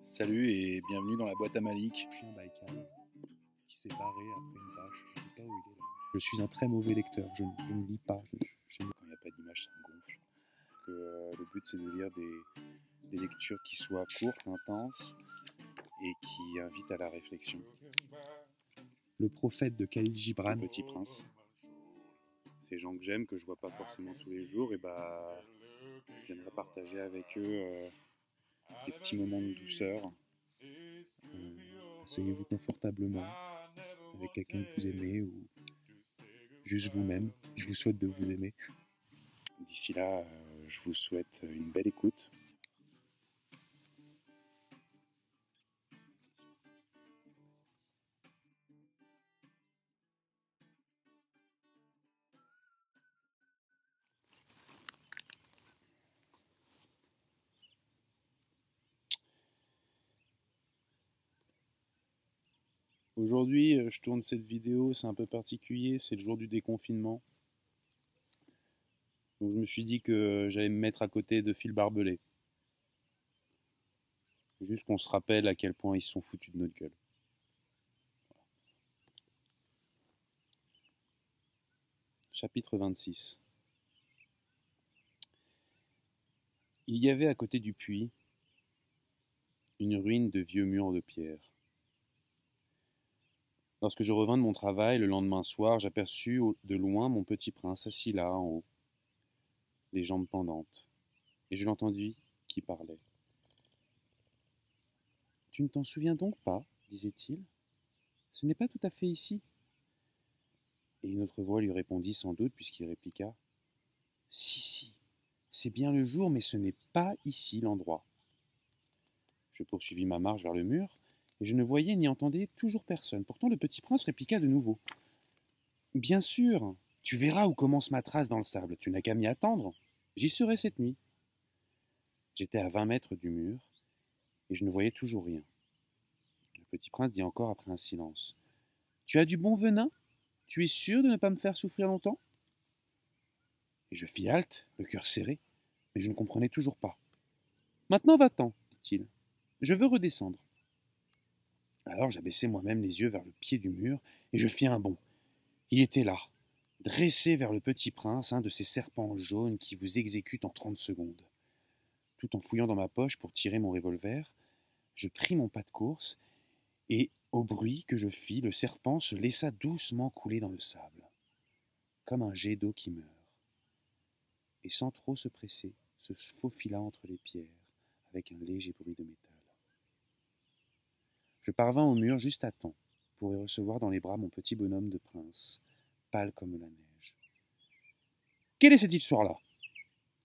Salut et bienvenue dans la boîte à Malik. Chien Baïkal qui s'est barré après une vache. Je ne sais pas où il est là. Je suis un très mauvais lecteur. Je ne lis pas. Quand il n'y a pas d'image, ça me gonfle. Le but, c'est de lire des lectures qui soient courtes, intenses et qui invitent à la réflexion. Le prophète de Khalil Gibran. Le Petit Prince. Ces gens que j'aime, que je vois pas forcément tous les jours, et j'aimerais partager avec eux des petits moments de douceur. Asseyez-vous confortablement avec quelqu'un que vous aimez ou juste vous-même. Je vous souhaite de vous aimer. D'ici là, je vous souhaite une belle écoute. Aujourd'hui, je tourne cette vidéo, c'est un peu particulier, c'est le jour du déconfinement. Donc je me suis dit que j'allais me mettre à côté de Phil Barbelé. Juste qu'on se rappelle à quel point ils se sont foutus de notre gueule. Chapitre 26. Il y avait à côté du puits une ruine de vieux murs de pierre. Lorsque je revins de mon travail le lendemain soir, j'aperçus de loin mon petit prince assis là en haut, les jambes pendantes, et je l'entendis qui parlait. « Tu ne t'en souviens donc pas, disait-il. Ce n'est pas tout à fait ici. » Et une autre voix lui répondit sans doute, puisqu'il répliqua « Si, c'est bien le jour, mais ce n'est pas ici l'endroit. » Je poursuivis ma marche vers le mur, et je ne voyais ni entendais toujours personne. Pourtant le petit prince répliqua de nouveau. « Bien sûr, tu verras où commence ma trace dans le sable. Tu n'as qu'à m'y attendre. J'y serai cette nuit. » J'étais à 20 mètres du mur, et je ne voyais toujours rien. Le petit prince dit encore après un silence. « Tu as du bon venin ? Tu es sûr de ne pas me faire souffrir longtemps ?» Et je fis halte, le cœur serré, mais je ne comprenais toujours pas. « Maintenant va-t'en, dit-il. Je veux redescendre. » Alors j'abaissai moi-même les yeux vers le pied du mur, et je fis un bond. Il était là, dressé vers le petit prince, un de ces serpents jaunes qui vous exécutent en 30 secondes. Tout en fouillant dans ma poche pour tirer mon revolver, je pris mon pas de course, et, au bruit que je fis, le serpent se laissa doucement couler dans le sable, comme un jet d'eau qui meurt, et sans trop se presser, se faufila entre les pierres, avec un léger bruit de métal. Je parvins au mur juste à temps pour y recevoir dans les bras mon petit bonhomme de prince, pâle comme la neige. « Quelle est cette histoire-là ?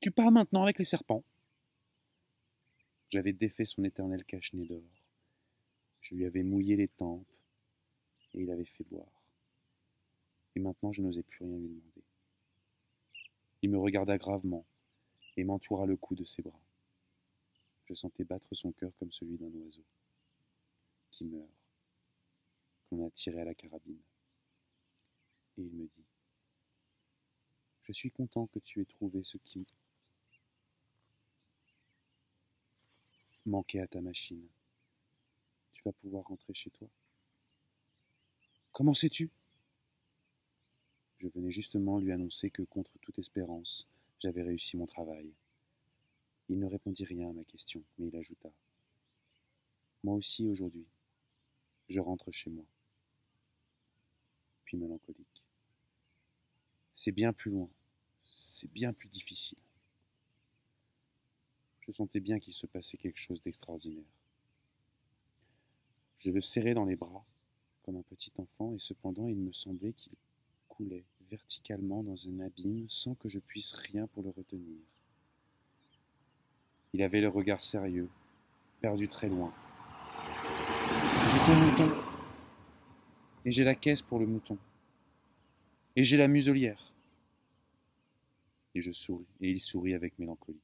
Tu pars maintenant avec les serpents ?» J'avais défait son éternel cache-nez d'or. Je lui avais mouillé les tempes, et il avait fait boire. Et maintenant je n'osais plus rien lui demander. Il me regarda gravement, et m'entoura le cou de ses bras. Je sentais battre son cœur comme celui d'un oiseau qui meurt, qu'on a tiré à la carabine. Et il me dit « Je suis content que tu aies trouvé ce qui manquait à ta machine. Tu vas pouvoir rentrer chez toi. » « Comment sais-tu ? » Je venais justement lui annoncer que, contre toute espérance, j'avais réussi mon travail. Il ne répondit rien à ma question, mais il ajouta « Moi aussi, aujourd'hui, je rentre chez moi. » Puis mélancolique. « C'est bien plus loin, c'est bien plus difficile. » Je sentais bien qu'il se passait quelque chose d'extraordinaire. Je le serrais dans les bras, comme un petit enfant, et cependant il me semblait qu'il coulait verticalement dans un abîme sans que je puisse rien pour le retenir. Il avait le regard sérieux, perdu très loin. « J'ai ton mouton, et j'ai la caisse pour le mouton, et j'ai la muselière. » Et je souris, et il sourit avec mélancolie.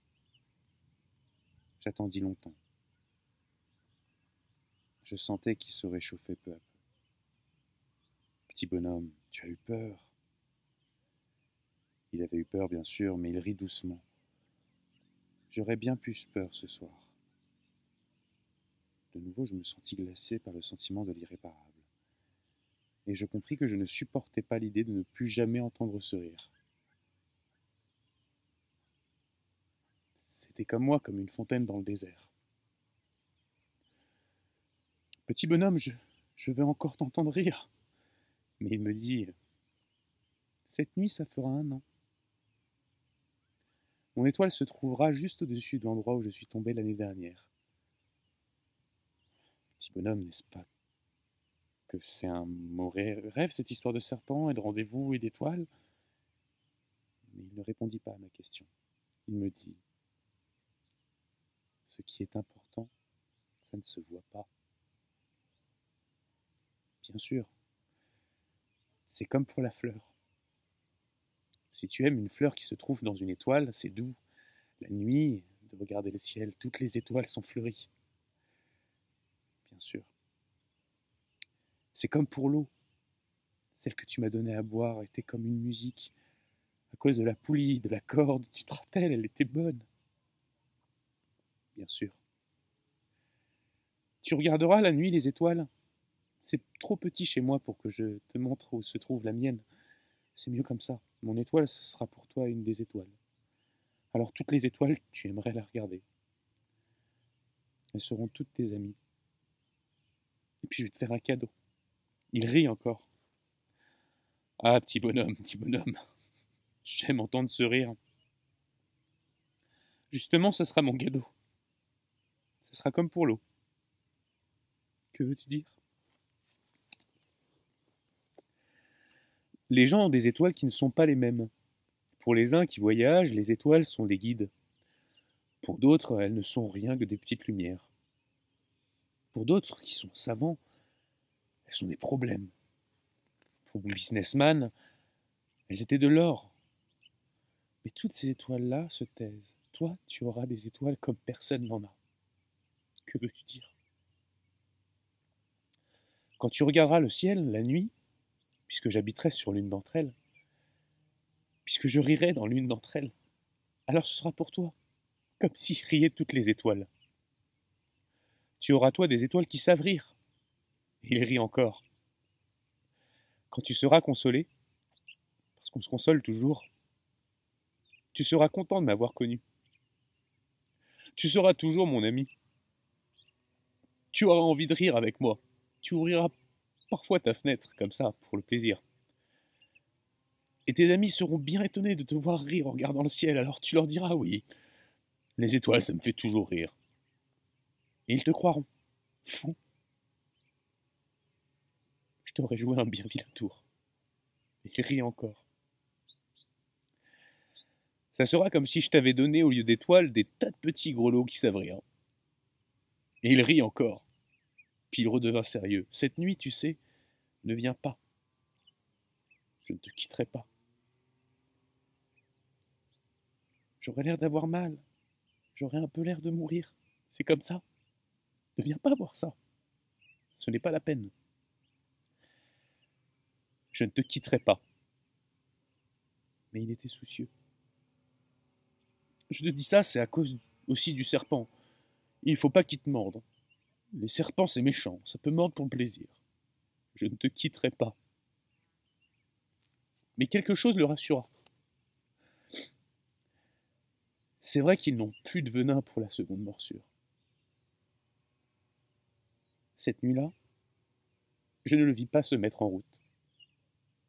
J'attendis longtemps. Je sentais qu'il se réchauffait peu à peu. « Petit bonhomme, tu as eu peur. » Il avait eu peur, bien sûr, mais il rit doucement. « J'aurais bien plus peur ce soir. » De nouveau, je me sentis glacé par le sentiment de l'irréparable. Et je compris que je ne supportais pas l'idée de ne plus jamais entendre ce rire. C'était comme moi, comme une fontaine dans le désert. Petit bonhomme, je veux encore t'entendre rire. Mais il me dit, cette nuit, ça fera 1 an. Mon étoile se trouvera juste au-dessus de l'endroit où je suis tombé l'année dernière. Petit bonhomme, n'est-ce pas que c'est un mauvais rêve, cette histoire de serpent et de rendez-vous et d'étoiles? Mais il ne répondit pas à ma question. Il me dit, ce qui est important, ça ne se voit pas. Bien sûr, c'est comme pour la fleur. Si tu aimes une fleur qui se trouve dans une étoile, c'est doux. La nuit, de regarder le ciel, toutes les étoiles sont fleuries. Bien sûr. C'est comme pour l'eau. Celle que tu m'as donnée à boire était comme une musique. À cause de la poulie, de la corde, tu te rappelles, elle était bonne. Bien sûr. Tu regarderas la nuit les étoiles. C'est trop petit chez moi pour que je te montre où se trouve la mienne. C'est mieux comme ça. Mon étoile, ce sera pour toi une des étoiles. Alors toutes les étoiles, tu aimerais la regarder. Elles seront toutes tes amies. Et puis je vais te faire un cadeau. Il rit encore. Ah, petit bonhomme, j'aime entendre ce rire. Justement, ce sera mon cadeau. Ce sera comme pour l'eau. Que veux-tu dire? Les gens ont des étoiles qui ne sont pas les mêmes. Pour les uns qui voyagent, les étoiles sont des guides. Pour d'autres, elles ne sont rien que des petites lumières. Pour d'autres qui sont savants, elles sont des problèmes. Pour mon businessman, elles étaient de l'or. Mais toutes ces étoiles-là se taisent. Toi, tu auras des étoiles comme personne n'en a. Que veux-tu dire? Quand tu regarderas le ciel la nuit, puisque j'habiterai sur l'une d'entre elles, puisque je rirai dans l'une d'entre elles, alors ce sera pour toi, comme si riaient toutes les étoiles. Tu auras toi des étoiles qui savent rire. Et il rit encore. Quand tu seras consolé, parce qu'on se console toujours, tu seras content de m'avoir connu. Tu seras toujours mon ami. Tu auras envie de rire avec moi. Tu ouvriras parfois ta fenêtre, comme ça, pour le plaisir. Et tes amis seront bien étonnés de te voir rire en regardant le ciel, alors tu leur diras oui. Les étoiles, ça me fait toujours rire. Et ils te croiront. Fou. Je t'aurais joué un bien vilain tour. Et il rit encore. Ça sera comme si je t'avais donné au lieu d'étoiles des tas de petits grelots qui savent rire. Et il rit encore. Puis il redevint sérieux. Cette nuit, tu sais, ne viens pas. Je ne te quitterai pas. J'aurais l'air d'avoir mal. J'aurais un peu l'air de mourir. C'est comme ça. Ne viens pas voir ça. Ce n'est pas la peine. Je ne te quitterai pas. Mais il était soucieux. Je te dis ça, c'est à cause aussi du serpent. Il ne faut pas qu'il te morde. Les serpents, c'est méchant. Ça peut mordre pour le plaisir. Je ne te quitterai pas. Mais quelque chose le rassura. C'est vrai qu'ils n'ont plus de venin pour la seconde morsure. Cette nuit-là, je ne le vis pas se mettre en route.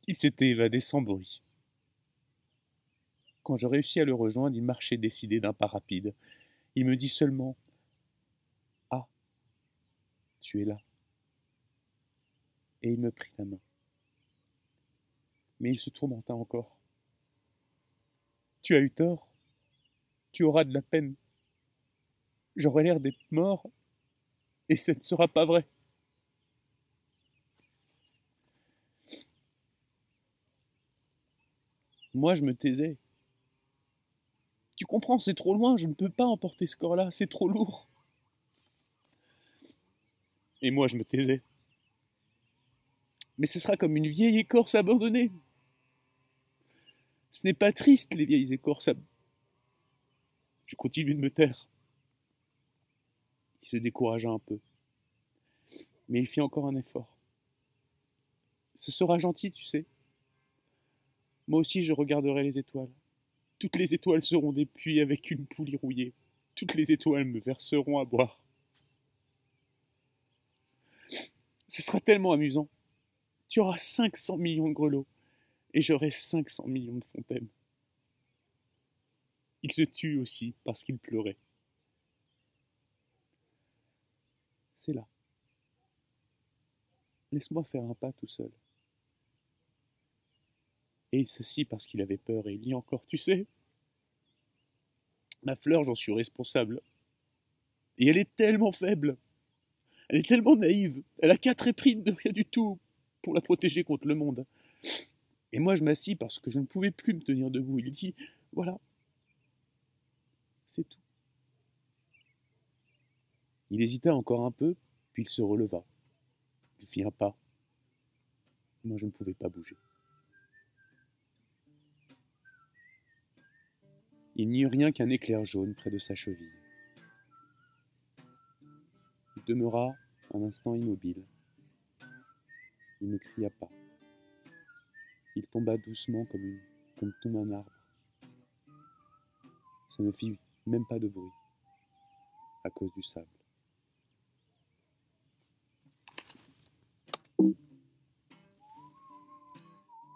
Il s'était évadé sans bruit. Quand je réussis à le rejoindre, il marchait décidé d'un pas rapide. Il me dit seulement « Ah, tu es là. » Et il me prit la main. Mais il se tourmenta encore. « Tu as eu tort. Tu auras de la peine. J'aurai l'air d'être mort, et ce ne sera pas vrai. » Moi, je me taisais. Tu comprends, c'est trop loin, je ne peux pas emporter ce corps-là, c'est trop lourd. Et moi, je me taisais. Mais ce sera comme une vieille écorce abandonnée. Ce n'est pas triste, les vieilles écorces. Je continue de me taire. Il se découragea un peu. Mais il fit encore un effort. Ce sera gentil, tu sais. Moi aussi, je regarderai les étoiles. Toutes les étoiles seront des puits avec une poulie rouillée. Toutes les étoiles me verseront à boire. Ce sera tellement amusant. Tu auras 500 millions de grelots et j'aurai 500 millions de fontaines. Il se tut aussi parce qu'il pleurait. C'est là. Laisse-moi faire un pas tout seul. Et il s'assit parce qu'il avait peur et il dit encore, tu sais, ma fleur, j'en suis responsable. Et elle est tellement faible. Elle est tellement naïve. Elle a 4 épines de rien du tout pour la protéger contre le monde. Et moi, je m'assis parce que je ne pouvais plus me tenir debout. Il dit, voilà, c'est tout. Il hésita encore un peu, puis il se releva. Il fit un pas. Moi, je ne pouvais pas bouger. Il n'y eut rien qu'un éclair jaune près de sa cheville. Il demeura un instant immobile. Il ne cria pas. Il tomba doucement comme tombe un arbre. Ça ne fit même pas de bruit, à cause du sable.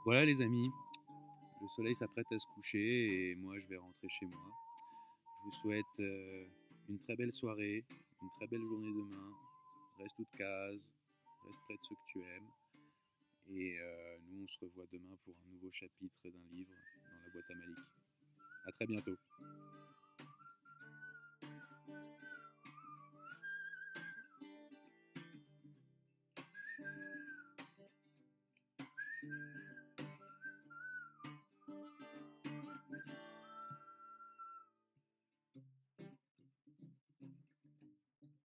Voilà les amis, le soleil s'apprête à se coucher et moi je vais rentrer chez moi. Je vous souhaite une très belle soirée, une très belle journée demain. Reste toute case, reste près de ceux que tu aimes. Et nous on se revoit demain pour un nouveau chapitre d'un livre dans la boîte à Malik. À très bientôt.